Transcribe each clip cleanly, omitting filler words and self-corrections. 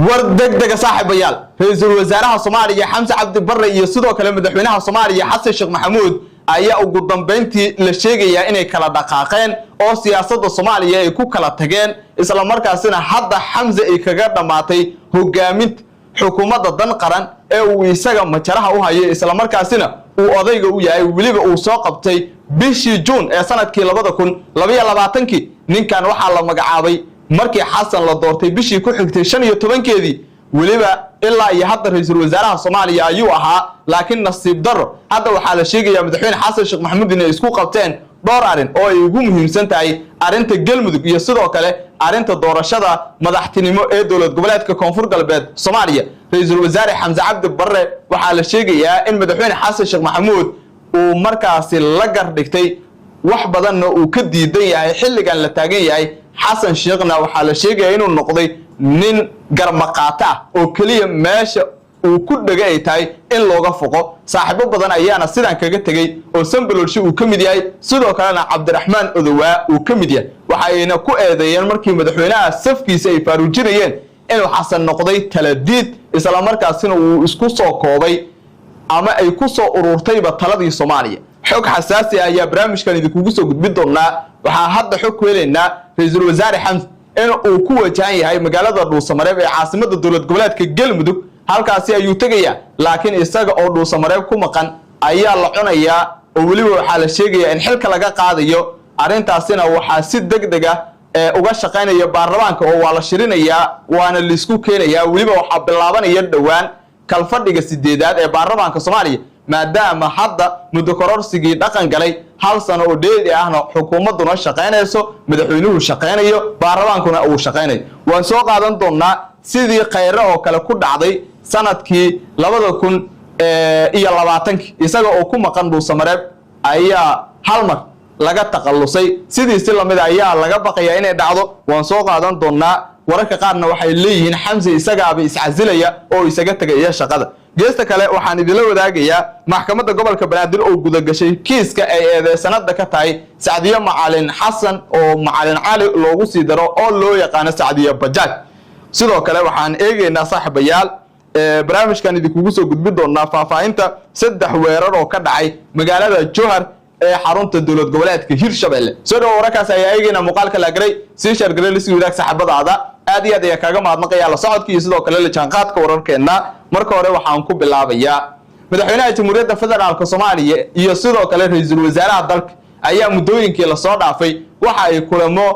war degdega saaxiibayaal ra'iisul wasaaraha Soomaaliya Xamse Cabdi Barre iyo sidoo kale madaxweynaha Soomaaliya Xasan Sheekh Maxamuud ayaa ugu dambeyntii la sheegaya inay kala dhaqaaqeen oo siyaasadda Soomaaliya ay ku kala tageen isla markaasina hadda Xamse ay kaga dhamaatay hogaaminta xukuumadda dan qaran ee uu isaga majaraha u hayay isla markaasina uu odayga u yahay waliba uu soo qabtay bishii June ee sanadkii 2022 ninkan waxa la magacaabay markii Xasan la doortay bishii ku xigtay 15keedii waliba ilaa iyo hadda ra'iisul wasaaraha Soomaaliya ayuu ahaa laakiin nasiib darro hadda waxa la sheegayaa madaxweyne Xasan Sheekh Maxamuud inay isku qabteen dhowr arin oo ay ugu muhiimsan tahay arinta Galmudug iyo sidoo kale arinta doorashada madaxtinimo ee dowlad goboleedka Koonfur Galbeed Soomaaliya ra'iisul wasaare Xamse Cabdi Barre waxa la sheegayaa in madaxweyne Xasan Sheekh Maxamuud uu markaasi la gardhigtay wax badan oo uu ka diidan yahay xilligan la taagan yahay Xasan Sheekhna waxa la sheegayaa inuu noqday nin garmaqaata oo kaliya meesha uu ku dhagay tahay in looga foqo saaxiibo badan ayaana sidan kaga tagay oo Sanbalolshi uu kamid yahay sidoo kalena Cabdiraxmaan Odowaa uu kamid yahay waxa ayna ku eedeeyeen markii madaxweynaha safkiisa ay faaruujinayeen inuu Xasan noqday taladiid isla markaasina uu isku soo koobay ama ay ku soo ururtayba taladii Soomaaliya xog xasaasi ah ayaa barnaamijkan idinku soo gudbin doonaa waxa hadda xog ku heleynaa ra'iisul wasaare Xamse in uu ku wajahan yahay magaalada Dhuusamareeb ee caasimadda dowlad goboleedka Galmudug halkaasi ayuu tagayaa laakiin isaga oo Dhuusamareeb ku maqan ayaa la cunayaa oo waliba waxa la sheegayaa in xilka laga qaadayo arintaasina waxa si degdeg ah uga shaqeynaya baarlamaanka oo waa la shirinayaa waana la isku keenayaa waliba waxa bilaabanaya dhawaan kalfadhiga 8aad ee baarlamaanka Soomaaliya maadaama hadda muddo kororsigii dhaqan galay hal sano oo dheeri ahna xukuumaduna shaqeynayso madaxweynuhu shaqeynayo baarlamaankuna uu shaqeynayo waan soo qaadan doonaa sidii khayra oo kale ku dhacday sanadkii 2020 isaga oo ku maqan Dhuusamareeb ayaa hal mar laga taqallusay sidii si lamid ayaa laga baqaya inay dhacdo waan soo qaadan doonaa wararka qaarna waxay leeyihiin Xamse isagaaba iscazilaya oo isaga tagaya shaqada geesta kale waxaan idin wadaagayaa maxkamadda gobolka Banaadir oo guda gashay kiiska ay eedeysanada ka tahay Saadiya Macalin Xasan oo Macalin Cali loogu sii daro oo loo yaqaan Saadiya Bajaaj sidoo kale waxaan eegaynaa saaxiibayaal barnaamijkan idinku soo gudbin doonaa faahfaahinta 3 weerar oo ka dhacay magaalada Jowhar ee xarunta dowlad goboleedka Hirshabelle soo dhaw wararkaas ayaa eegayna muuqaalka la garay si shargalay la sii wadaag saaxiibadaada aad iyo aad ayaa kaaga mahadnaqaya la socodkii sidoo kale la jaanqaadka wararkeena marka hore waxaan ku bilaabayaa madaxweynaha Jamhuuriyadda Federaalka Soomaaliya iyo sidoo kale ra'iisul wasaaraha dalka ayaa muddooyinkii la soo dhaafay waxa ay kulamo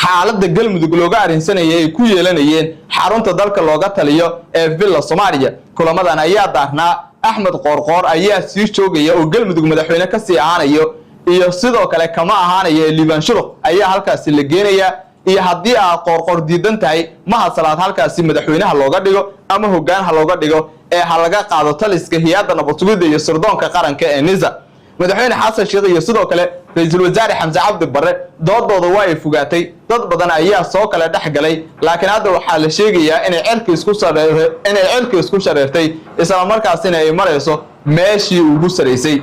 xaaladda Galmudug looga arinsanayay ay ku yeelanayeen xarunta dalka looga taliyo ee Villa Soomaaliya kulamadan ayaa daarnaa Axmed Qorqor ayaa sii joogaya oo Galmudug madaxweyne ka sii ahaanayo iyo sidoo kale kama ahaanayo Liban Shuruq ayaa halkaas la geenaya iyo haddii Qorqor diidan tahay ma salaad halkaasi madaxweynaha looga dhigo ama hoggaanha looga dhigo ee halaga qaado taliska hay'adda nabad sugidda iyo sirdoonka qaranka ee NISA madaxweyne Xasan Sheekh iyo sidoo kale ra'iisul wasaare Xamse Cabdi Barre doodooda waa ay fogaatay dad badan ayaa soo kala dhaxgalay laakiin hadda waxa la sheegayaa inay cirka isku shareertay isla markaasina ay marayso meeshii ugu sareysay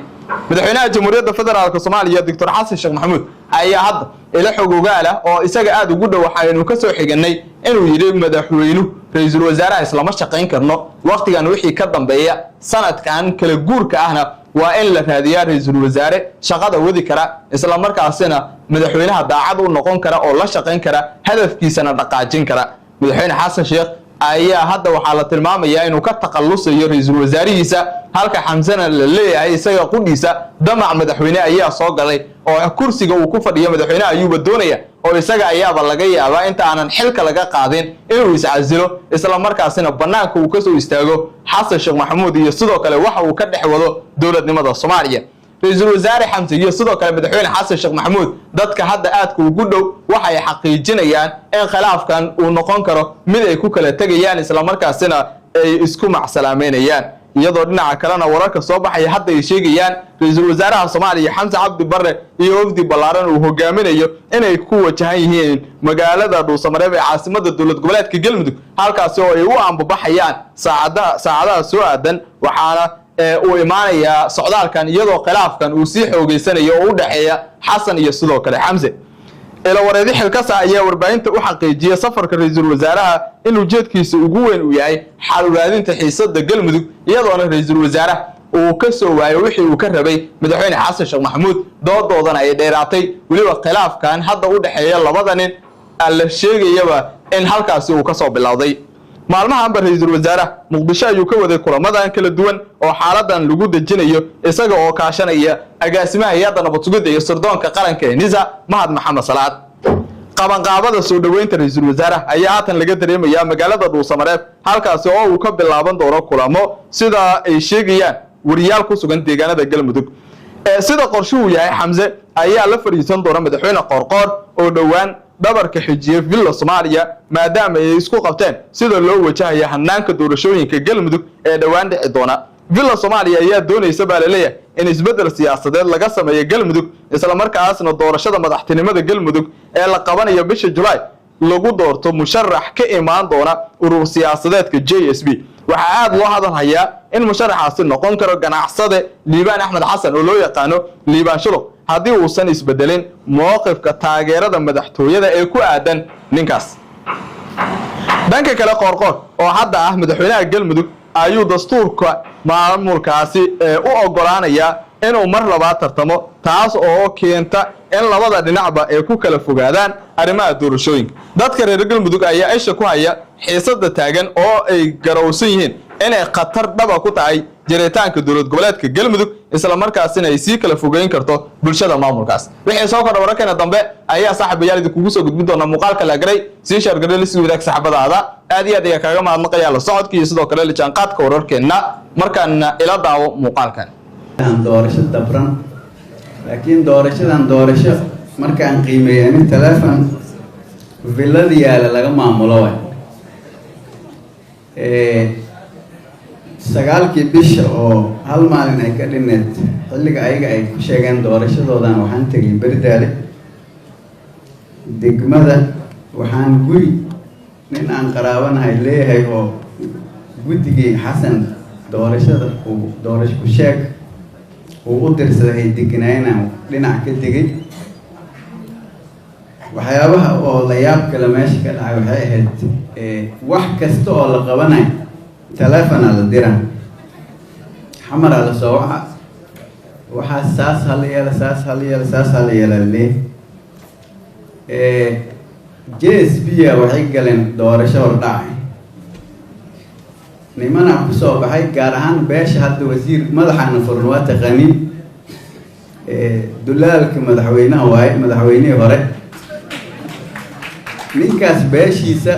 madaxweynaha Jamhuuriyadda Federaalka Soomaaliya Dr. Xasan Sheekh Maxamuud ayaa hadda ila xogogaala oo isaga aad ugu dhow waxaynu ka soo xiganay inuu yiri madaxweynuhu ra'iisul wasaaraha islama shaqeyn karno waqtigan wixii ka dambeeya sanadkan kala guurka ahna waa in la raadiyaa ra'iisul wasaare shaqada wadi kara isla markaasina madaxweynaha daacad u noqon kara oo la shaqeyn kara hadafkiisana dhaqaajin kara madaxweyne Xasan Sheekh ayaa hadda waxa la tilmaamayaa inuu ka taqallusayo ra'iisul wasaarihiisa halka Xamsana la leeyahay isaga qudhiisa damac madaxweyne ayaa soo galay oo kursiga uu ku fadhiyo madaxweynaha ayuu doonaya oo isaga ayaaba laga yaabaa inta aanan xilka laga qaadin inuu iscazilo isla markaasina banaanka uu ka soo istaago Xasan Sheekh Maxamuud iyo sidoo kale waxa uu ka dhaxwado dowladnimada Soomaaliya ra'iisul wasaare Xamse iyo sidoo kale madaxweyne Xasan Sheekh Maxamuud dadka hadda aadka ugu dhow waxa ay xaqiijinayaan in khilaafkan uu noqon karo mid ay ku kala tagayaan isla markaasina ay isku macsalaameynayaan iyadoo dhinaca kalena wararka soo baxay hadda ay sheegayaan ra'iisul wasaaraha Soomaaliya Xamse Cabdi Barre iyo wafdi ballaaran uu hogaaminayo inay ku wajahan yihiin magaalada Dhuusamareeb ee caasimadda dowlad goboleedka Galmudug halkaas oo ay u ambabaxayaan saacadaha soo aadan waxaana uu imaanaya socdaalkan iyadoo khilaafkan uu sii xoogeysanayo oo u dhaxeeya Xasan iyo sidoo kale Xamse ila wareedi xilkasa ayaa warbaahinta u xaqiijiyay safarka ra'iisul wasaaraha inuu jeedkiisa ugu weyn u yahay xal u raadinta xiisadda galmudug iyadoona ra'iisul wasaaraha uu ka soo waayo wixii uu ka rabay madaxweyne xasan sheekh maxamuud dooddoodana ay dheeraatay waliba khilaafkan hadda u dhaxeeya labada nin la sheegayaba in halkaasi uu ka soo bilowday maalmahanba ra'iisul wasaaraha muqdisho ayuu ka waday kulamadan kala duwan oo xaaladan lagu dejinayo isaga oo kaashanaya agaasimaha hay'adda nabad sugidda iyo sirdoonka qaranka ee NISA Mahad Maxamed Salaad qabanqaabada soo dhaweynta ra'iisul wasaaraha ayaa haatan laga dareemayaa magaalada Dhuusamareeb halkaasi oo uu ka bilaaban doono kulamo sida ay sheegayaan wariyaal ku sugan deegaanada galmudug sida qorshuhu yahay Xamse ayaa la fariisan doona madaxweyne Qorqor oo dhawaan dhabarka xijiyay villa Soomaaliya maadaama ay isku qabteen sida loo wajahayo hanaanka doorashooyinka galmudug ee dhawaan dhici doona villa Soomaaliya ayaa doonaysa baa leeyahay in isbedel siyaasadeed laga sameeyo galmudug isla markaasna doorashada madaxtinimada galmudug ee la qabanayo bisha July lagu doorto musharax ka imaan doona urur siyaasadeedka JSB waxa aad loo hadal hayaa in musharaxaasi noqon karo ganacsade Liibaan Axmed Xasan oo loo yaqaano Liibaan Shuluq haddii uusan isbedelin mowqifka taageerada madaxtooyada ee ku aadan ninkaas dhanka kale Qorqor oo hadda ah madaxweynaha galmudug ayuu dastuurka maamulkaasi u ogolaanaya inuu mar labaad tartamo taas oo keenta in labada dhinacba ay ku kala fogaadaan arrimaha doorashooyinka dadka reer galmudug ayaa isha ku haya xiisada taagan oo ay garowsan yihiin inay khatar dhaba ku tahay jiritaanka dowlad goboleedka galmudug isla markaasina ay sii kala fogeyn karto bulshada maamulkaas wixii soo kordha wararkeena dambe ayaa saaxiibayaal idin kugu soo gudbin doona muuqaalka la garay sii share garay si wadaag saxaabadaada aad iyo aad ayaa kaaga mahadnaqaya la socodka iyo sidoo kale la jaanqaadka wararkeena markaana ila daawo muuqaalkan doorasho dabran laakiin doorasho markaan qiimeeyay telefoon villada yaala laga maamulo way sagaalkii bisha oo hal maalin ay ka dhineed xilliga ayaga ay ku sheegeen doorashadoodan waxaan tagay Bardaale degmada waxaan guri nin aan qaraabanahay leeyahay oo guddigii Xasan doorashada doorasho ku sheeg uu u dirsaday deegaanayna dhinac ka digay waxyaabaha oo la yaab kale meesha ka dhacay waxay ahayd wax kasta oo la qabanay telefoon la diraa xamar la soo waxa waxa saas hal yeela JSB waxay galeen doorasho dhacay nimana ku soo baxay gaar ahaan beesha hadda wasiir madaxana furnuwa taqani dulaalka madaxweynaha waay madaxweynihii hore ninkaas beeshiisa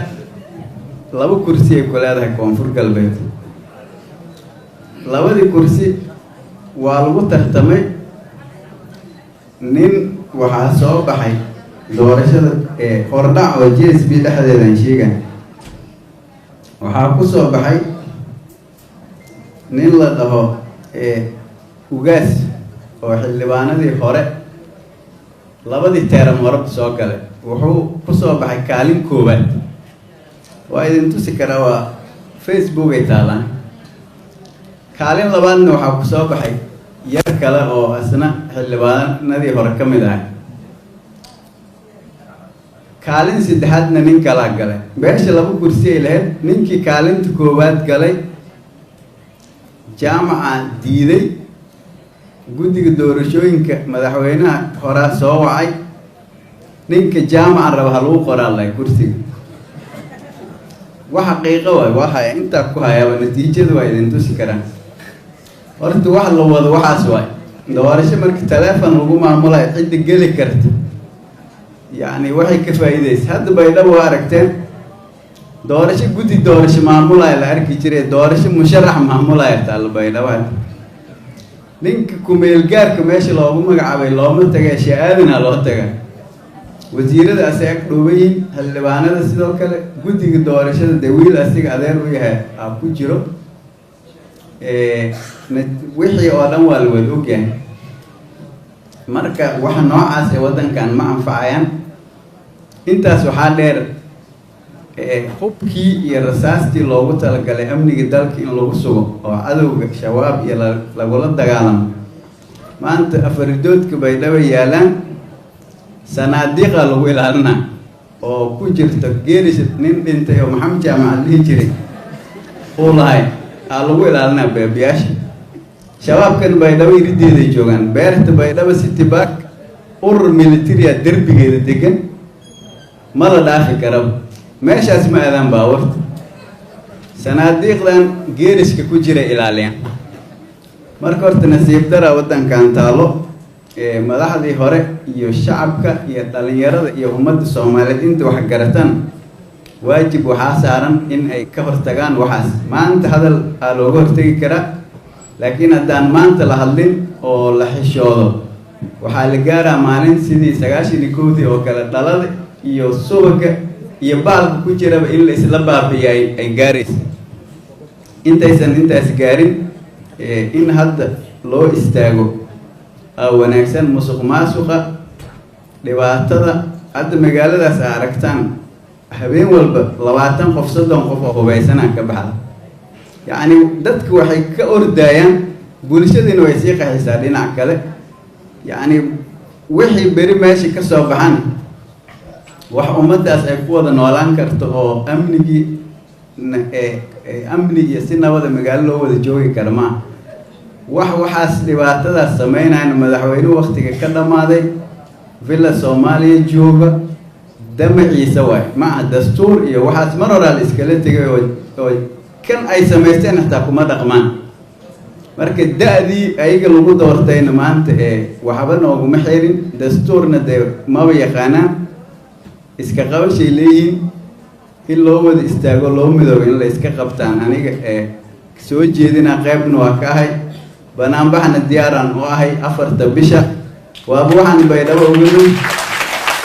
laba kursi ay ku leedahay koonfur galbeed labadii kursi waa lagu tartamay nin waxaa soo baxay doorashada hordhac oo JSB dhexdeedan sheegan waxaa ku soo baxay nin la dhaho ugaas oo xildhibaanadii hore labadii teeram hore soo galay wuxuu ku soo baxay kaalin koowaad waa idin tusi karaa waa Facebook ay taalaan kaalin labaadna waxaa ku soo baxay yar kale oo asna xildhibaanadii hore ka mid ah kaalin saddexaadna nin kala galay beesha laba kursi ay lahayd ninkii kaalinta koowaad galay jaamaca diiday guddiga doorashooyinka madaxweynaha hore soo wacay ninka jaamaca raba hal uu qoraal kursiga waxa xaqiiqo waxa inta ku hayaba natiijadu waa idin tusi karaan horta wax la wado waxaas waay doorasho marka telefoon lagu maamulay cid gali karta yani waxay ka faa'iideysaa hadda bay dhab aragteen doorasho guddi doorasho maamulay la arki jiray doorasho musharax maamulay taal bay dhawaan ninka ku meel gaarka meesha loogu magacaabay looma tagay shaadina loo tagay wasiirada asaga dhoobayin xildhibaanada sidoo kale guddiga doorashada dawiil asiga adeer u yahay ku jiro wixii oo dhan waa la wada ogyahay marka waxa noocaas ee wadankan ma anfacayaan intaas waxaa dheer hubkii iyo rasaastii loogu talagalay amniga dalka in lagu sugo oo cadowga shabaab iyo lagula dagaalamo maanta afaridoodka bay dhaba yaalaan صناديق لو إلالنا أو كوجرت جيرش نين أنت يوم محمد جامع اللي يجري والله لو إلالنا بياش شباب كان بيداوي يردي ذي جوان بيرت بيداوي ستباك أور ميليتريا دربي كده تيجن مرة دافع كرب ماشي اسمع إذا باورت صناديق لان جيرش كوجرة إلاليا مركورت نسيب ترى ودن كان تالو madaxdii hore iyo shacabka iyo dhalinyarada iyo ummadda Soomaaliyeed inta wax garataan waajib waxa saaran in ay ka hortagaan waxaas maanta hadal looga hortagi karaa laakiin haddaan maanta la hadlin oo la xishoodo waxaa la gaaraa maalin sidii 91 oo kale dhalada iyo subaga iyo baalka ku jiraba in la isla baabiyay ay gaarayso intaysan intaas gaarin in hadda loo istaago wanaagsan musuq maasuqa dhibaatada hadda magaaladaas aragtaan habeen walba 20 qof 30 qof oo hubaysan ka baxda yaani dadku waxay ka ordayaan bulshadina way sii qaxaysaa dhinac kale yaani wixii bari meesha ka soo baxan wax ummadaas ay ku wada noolaan karto oo amni iyo si nabad magaalo loo wada joogi karo ma waxaas dhibaatadaas sameynayna madaxweynuhu waqtiga ka dhamaaday villa Soomaaliya jooga damaciisa way ma dastuur iyo waxaas mar hore la iskala tagay oo kan ay sameysteen xitaa kuma dhaqmaan marka daadii ayaga lagu doortayna maanta waxba nooguma xirin dastuurna ma yaqaanaan iska qabashay leeyihiin in loo wada istaago loo midoobo in la iska qabtaan aniga soo jeedina qaybna waa ka ahay banaan baxna diyaaran oo ahay 4 bisha waa buuxan baydhabo ugu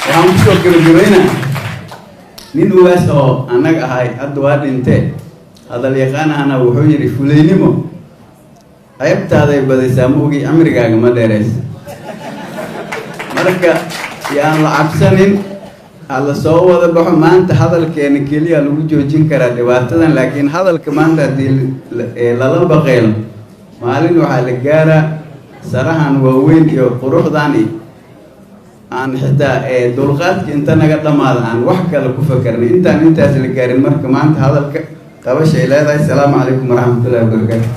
waxaan ku soo gabagabeynaa nin ugaas oo anaga ahay hadda waa dhintay hadal yaqaanana wuxuu yiri fuleynimo qaybtaaday badaysaa moogi amrigaaga ma dheereys marka yaan la cabsanin alla soo wada baxo maanta hadalkeena kaliya lagu joojin karaa dhibaatadan laakiin hadalka maanta hadii lala baqeelo maalin waxaa la gaaraa sarahan waaweyn iyo quruxdan aan xitaa dulqaadka inta naga dhamaada aan wax kale ku fakarnay intaas la gaarin marka maanta hadalka qabashay leedahay. Assalaamu calaykum waraxmatullaahi wabarakaatuh.